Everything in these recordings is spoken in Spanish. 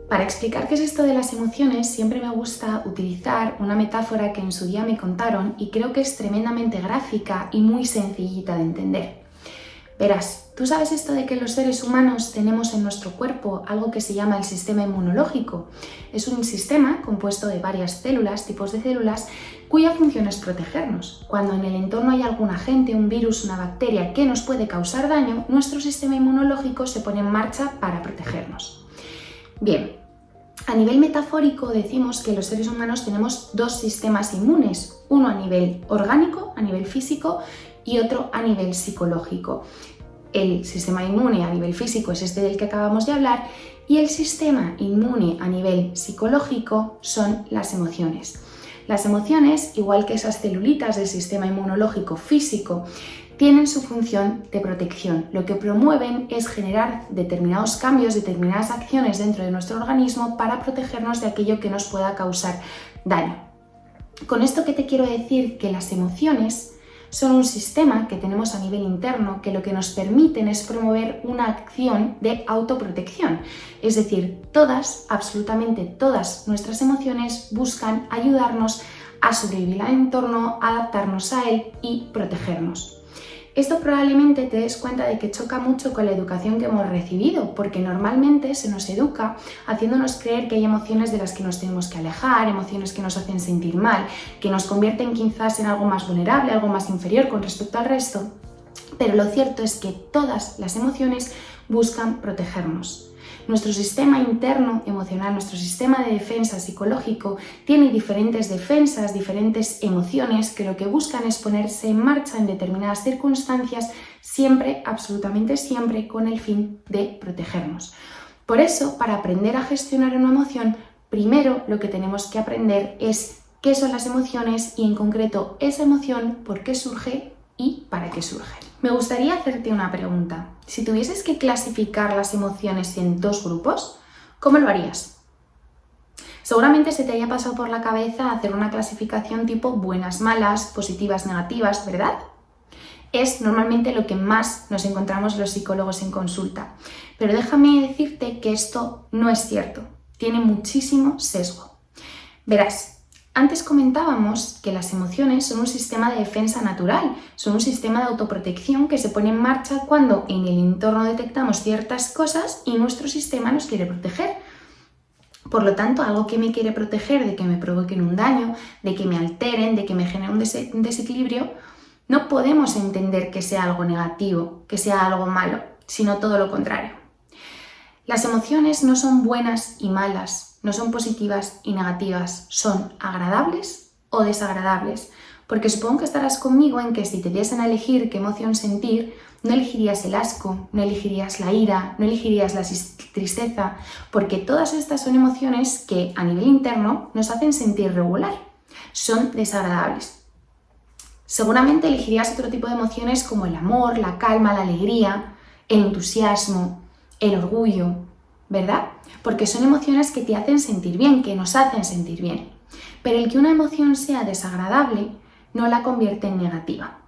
Para explicar qué es esto de las emociones, siempre me gusta utilizar una metáfora que en su día me contaron y creo que es tremendamente gráfica y muy sencillita de entender. Verás, ¿tú sabes esto de que los seres humanos tenemos en nuestro cuerpo algo que se llama el sistema inmunológico? Es un sistema compuesto de varias células, tipos de células, cuya función es protegernos. Cuando en el entorno hay algún agente, un virus, una bacteria que nos puede causar daño, nuestro sistema inmunológico se pone en marcha para protegernos. Bien, a nivel metafórico decimos que los seres humanos tenemos dos sistemas inmunes, uno a nivel orgánico, a nivel físico, y otro a nivel psicológico. El sistema inmune a nivel físico es este del que acabamos de hablar y el sistema inmune a nivel psicológico son las emociones. Las emociones, igual que esas celulitas del sistema inmunológico físico, tienen su función de protección. Lo que promueven es generar determinados cambios, determinadas acciones dentro de nuestro organismo para protegernos de aquello que nos pueda causar daño. Con esto, ¿qué te quiero decir? Que las emociones son un sistema que tenemos a nivel interno que lo que nos permiten es promover una acción de autoprotección. Es decir, absolutamente todas nuestras emociones buscan ayudarnos a sobrevivir al entorno, adaptarnos a él y protegernos. Esto probablemente te des cuenta de que choca mucho con la educación que hemos recibido, porque normalmente se nos educa haciéndonos creer que hay emociones de las que nos tenemos que alejar, emociones que nos hacen sentir mal, que nos convierten quizás en algo más vulnerable, algo más inferior con respecto al resto. Pero lo cierto es que todas las emociones buscan protegernos. Nuestro sistema interno emocional, nuestro sistema de defensa psicológico tiene diferentes defensas, diferentes emociones que lo que buscan es ponerse en marcha en determinadas circunstancias, siempre, absolutamente siempre, con el fin de protegernos. Por eso, para aprender a gestionar una emoción, primero lo que tenemos que aprender es qué son las emociones y en concreto esa emoción, por qué surge y para qué surge. Me gustaría hacerte una pregunta. Si tuvieses que clasificar las emociones en dos grupos, ¿cómo lo harías? Seguramente se te haya pasado por la cabeza hacer una clasificación tipo buenas, malas, positivas, negativas, ¿verdad? Es normalmente lo que más nos encontramos los psicólogos en consulta. Pero déjame decirte que esto no es cierto. Tiene muchísimo sesgo. Verás, antes comentábamos que las emociones son un sistema de defensa natural, son un sistema de autoprotección que se pone en marcha cuando en el entorno detectamos ciertas cosas y nuestro sistema nos quiere proteger. Por lo tanto, algo que me quiere proteger de que me provoquen un daño, de que me alteren, de que me generen un desequilibrio, no podemos entender que sea algo negativo, que sea algo malo, sino todo lo contrario. Las emociones no son buenas y malas, no son positivas y negativas, son agradables o desagradables, porque supongo que estarás conmigo en que si te diesen a elegir qué emoción sentir, no elegirías el asco, no elegirías la ira, no elegirías la tristeza, porque todas estas son emociones que a nivel interno nos hacen sentir regular, son desagradables. Seguramente elegirías otro tipo de emociones como el amor, la calma, la alegría, el entusiasmo, el orgullo, ¿verdad? Porque son emociones que te hacen sentir bien, que nos hacen sentir bien. Pero el que una emoción sea desagradable no la convierte en negativa.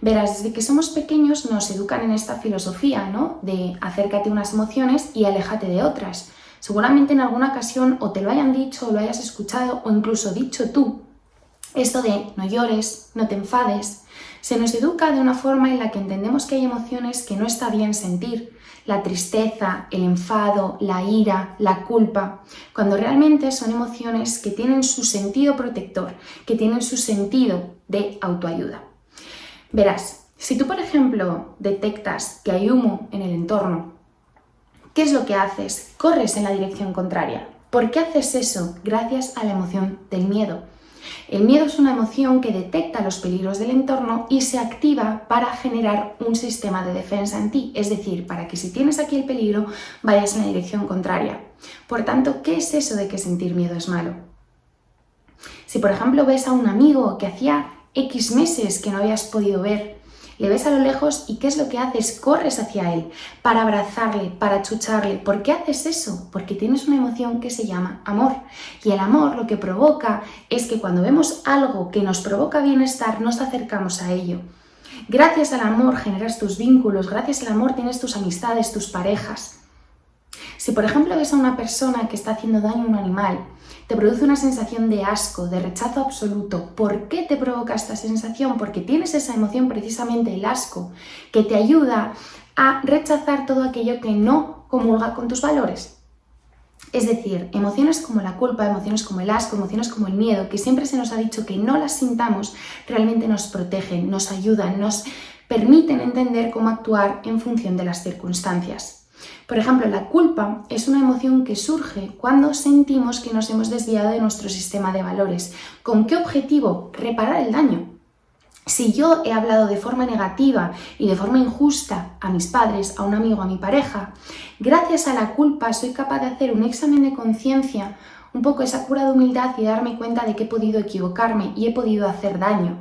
Verás, desde que somos pequeños nos educan en esta filosofía, ¿no? De acércate a unas emociones y aléjate de otras. Seguramente en alguna ocasión o te lo hayan dicho o lo hayas escuchado o incluso dicho tú. Esto de no llores, no te enfades, se nos educa de una forma en la que entendemos que hay emociones que no está bien sentir, la tristeza, el enfado, la ira, la culpa, cuando realmente son emociones que tienen su sentido protector, que tienen su sentido de autoayuda. Verás, si tú por ejemplo detectas que hay humo en el entorno, ¿qué es lo que haces? Corres en la dirección contraria. ¿Por qué haces eso? Gracias a la emoción del miedo. El miedo es una emoción que detecta los peligros del entorno y se activa para generar un sistema de defensa en ti, es decir, para que si tienes aquí el peligro, vayas en la dirección contraria. Por tanto, ¿qué es eso de que sentir miedo es malo? Si por ejemplo ves a un amigo que hacía X meses que no habías podido ver, le ves a lo lejos y ¿qué es lo que haces? Corres hacia él para abrazarle, para achucharle. ¿Por qué haces eso? Porque tienes una emoción que se llama amor. Y el amor lo que provoca es que cuando vemos algo que nos provoca bienestar, nos acercamos a ello. Gracias al amor generas tus vínculos, gracias al amor tienes tus amistades, tus parejas. Si por ejemplo ves a una persona que está haciendo daño a un animal, te produce una sensación de asco, de rechazo absoluto. ¿Por qué te provoca esta sensación? Porque tienes esa emoción, precisamente el asco, que te ayuda a rechazar todo aquello que no comulga con tus valores. Es decir, emociones como la culpa, emociones como el asco, emociones como el miedo, que siempre se nos ha dicho que no las sintamos, realmente nos protegen, nos ayudan, nos permiten entender cómo actuar en función de las circunstancias. Por ejemplo, la culpa es una emoción que surge cuando sentimos que nos hemos desviado de nuestro sistema de valores. ¿Con qué objetivo? Reparar el daño. Si yo he hablado de forma negativa y de forma injusta a mis padres, a un amigo, a mi pareja, gracias a la culpa soy capaz de hacer un examen de conciencia, un poco esa cura de humildad y darme cuenta de que he podido equivocarme y he podido hacer daño.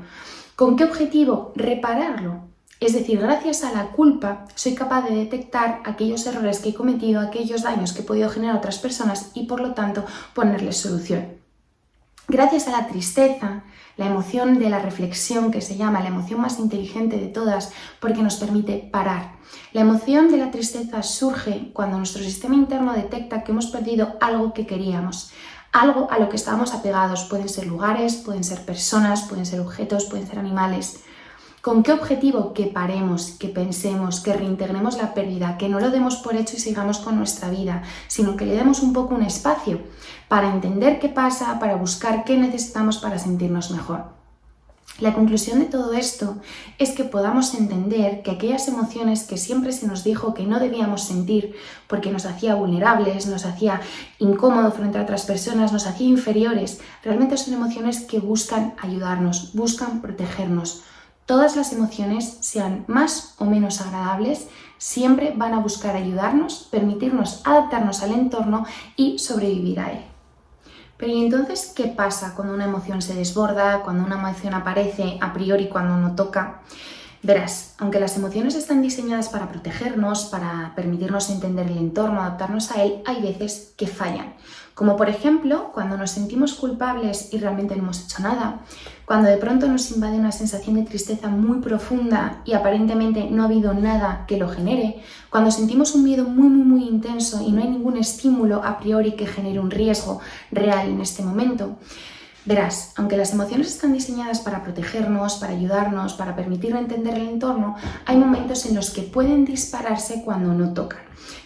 ¿Con qué objetivo? Repararlo. Es decir, gracias a la culpa soy capaz de detectar aquellos errores que he cometido, aquellos daños que he podido generar a otras personas y por lo tanto ponerles solución. Gracias a la tristeza, la emoción de la reflexión, que se llama la emoción más inteligente de todas porque nos permite parar. La emoción de la tristeza surge cuando nuestro sistema interno detecta que hemos perdido algo que queríamos, algo a lo que estábamos apegados. Pueden ser lugares, pueden ser personas, pueden ser objetos, pueden ser animales. ¿Con qué objetivo? Que paremos, que pensemos, que reintegremos la pérdida, que no lo demos por hecho y sigamos con nuestra vida, sino que le demos un poco un espacio para entender qué pasa, para buscar qué necesitamos para sentirnos mejor. La conclusión de todo esto es que podamos entender que aquellas emociones que siempre se nos dijo que no debíamos sentir porque nos hacía vulnerables, nos hacía incómodo frente a otras personas, nos hacía inferiores, realmente son emociones que buscan ayudarnos, buscan protegernos. Todas las emociones, sean más o menos agradables, siempre van a buscar ayudarnos, permitirnos adaptarnos al entorno y sobrevivir a él. Pero ¿y entonces qué pasa cuando una emoción se desborda, cuando una emoción aparece a priori cuando no toca? Verás, aunque las emociones están diseñadas para protegernos, para permitirnos entender el entorno, adaptarnos a él, hay veces que fallan. Como por ejemplo, cuando nos sentimos culpables y realmente no hemos hecho nada, cuando de pronto nos invade una sensación de tristeza muy profunda y aparentemente no ha habido nada que lo genere, cuando sentimos un miedo muy intenso y no hay ningún estímulo a priori que genere un riesgo real en este momento. Verás, aunque las emociones están diseñadas para protegernos, para ayudarnos, para permitir entender el entorno, hay momentos en los que pueden dispararse cuando no tocan.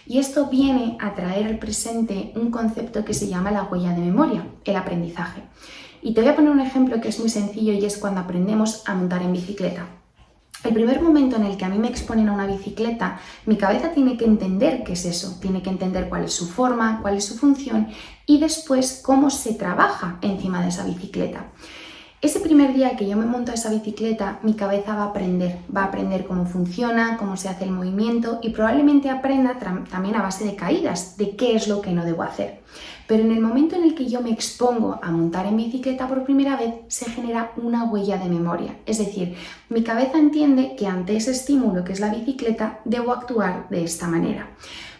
Y esto viene a traer al presente un concepto que se llama la huella de memoria, el aprendizaje. Y te voy a poner un ejemplo que es muy sencillo y es cuando aprendemos a montar en bicicleta. El primer momento en el que a mí me exponen a una bicicleta, mi cabeza tiene que entender qué es eso, tiene que entender cuál es su forma, cuál es su función y después cómo se trabaja encima de esa bicicleta. Ese primer día que yo me monto a esa bicicleta, mi cabeza va a aprender cómo funciona, cómo se hace el movimiento y probablemente aprenda también a base de caídas, de qué es lo que no debo hacer. Pero en el momento en el que yo me expongo a montar en bicicleta por primera vez, se genera una huella de memoria. Es decir, mi cabeza entiende que ante ese estímulo que es la bicicleta, debo actuar de esta manera.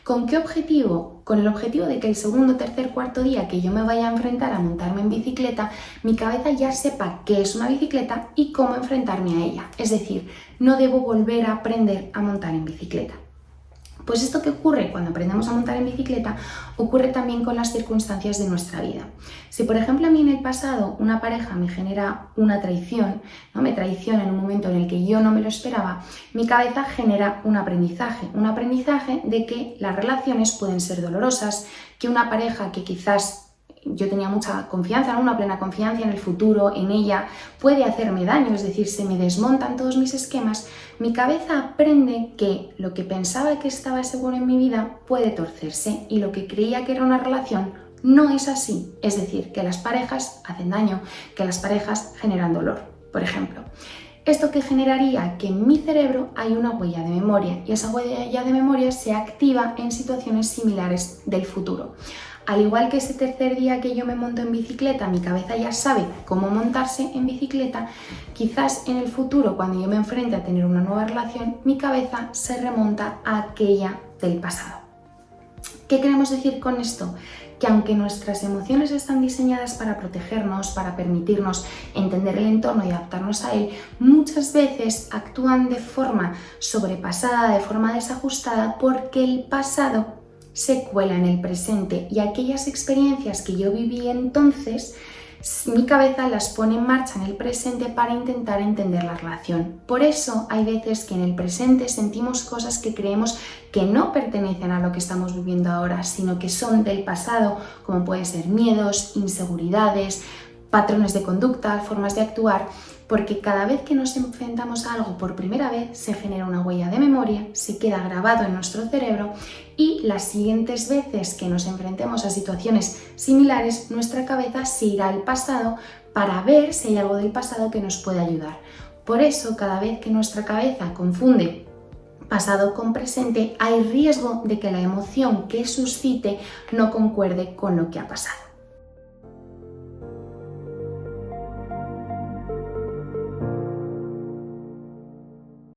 ¿Con qué objetivo? Con el objetivo de que el segundo, tercer, cuarto día que yo me vaya a enfrentar a montarme en bicicleta, mi cabeza ya sepa qué es una bicicleta y cómo enfrentarme a ella. Es decir, no debo volver a aprender a montar en bicicleta. Pues esto que ocurre cuando aprendemos a montar en bicicleta ocurre también con las circunstancias de nuestra vida. Si por ejemplo a mí en el pasado una pareja me genera una traición, ¿no? Me traiciona en un momento en el que yo no me lo esperaba, mi cabeza genera un aprendizaje de que las relaciones pueden ser dolorosas, que una pareja que quizás yo tenía mucha confianza, una plena confianza en el futuro, en ella, puede hacerme daño, es decir, se me desmontan todos mis esquemas, mi cabeza aprende que lo que pensaba que estaba seguro en mi vida puede torcerse y lo que creía que era una relación no es así, es decir, que las parejas hacen daño, que las parejas generan dolor, por ejemplo. ¿Esto que generaría? Que en mi cerebro hay una huella de memoria y esa huella de memoria se activa en situaciones similares del futuro. Al igual que ese tercer día que yo me monto en bicicleta, mi cabeza ya sabe cómo montarse en bicicleta, quizás en el futuro, cuando yo me enfrente a tener una nueva relación, mi cabeza se remonta a aquella del pasado. ¿Qué queremos decir con esto? Que aunque nuestras emociones están diseñadas para protegernos, para permitirnos entender el entorno y adaptarnos a él, muchas veces actúan de forma sobrepasada, de forma desajustada, porque el pasado se cuela en el presente y aquellas experiencias que yo viví entonces, mi cabeza las pone en marcha en el presente para intentar entender la relación. Por eso hay veces que en el presente sentimos cosas que creemos que no pertenecen a lo que estamos viviendo ahora, sino que son del pasado, como pueden ser miedos, inseguridades, patrones de conducta, formas de actuar, porque cada vez que nos enfrentamos a algo por primera vez se genera una huella de memoria, se queda grabado en nuestro cerebro y las siguientes veces que nos enfrentemos a situaciones similares, nuestra cabeza se irá al pasado para ver si hay algo del pasado que nos puede ayudar. Por eso, cada vez que nuestra cabeza confunde pasado con presente, hay riesgo de que la emoción que suscite no concuerde con lo que ha pasado.